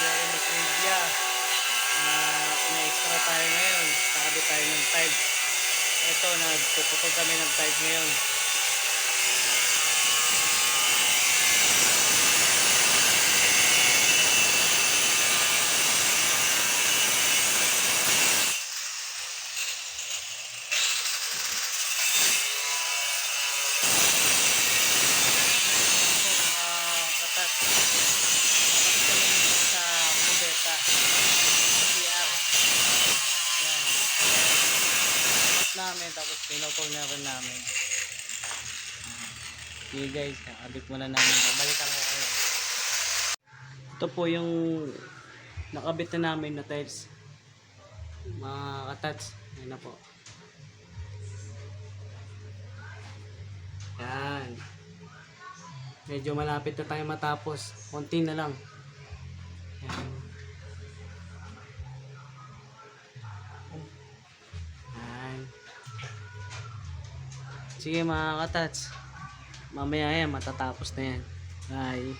Jeremy's Media. May extra tayo ngayon. Nakabit tayo ng tiles. Ito, nagpuputol kami ng tiles ngayon. Katat. Sa kubeta. CR. Yan. Namin tapos pinutol na rin namin. Okay guys, nakabit muna namin. Balikan ko kayo. Ito po yung nakabit na namin na tiles. Mga katats. Yan na po. Yan. Medyo malapit na tayo matapos. Konti na lang. Yan. Yan. Sige mga katats. Mamaya yan, matatapos na yan. Bye.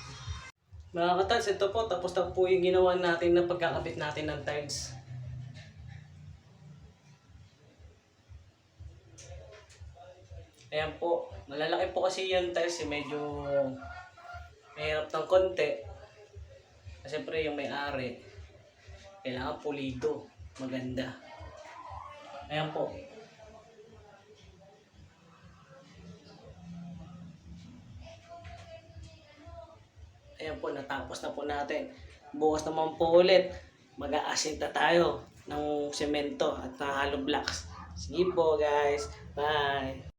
Mga katats, ito po. Tapos na po yung ginawa natin na pagkakabit natin ng tiles. Ayan po. Malalaki po kasi yung tiles. Medyo mahirap ng konti. Siyempre yung may-ari. Kailangan pulido. Maganda. Ayan po. Ayan po, natapos na po natin. Bukas naman po ulit. Mag-aasin na tayo ng semento at hollow blocks. Sige po guys. Bye.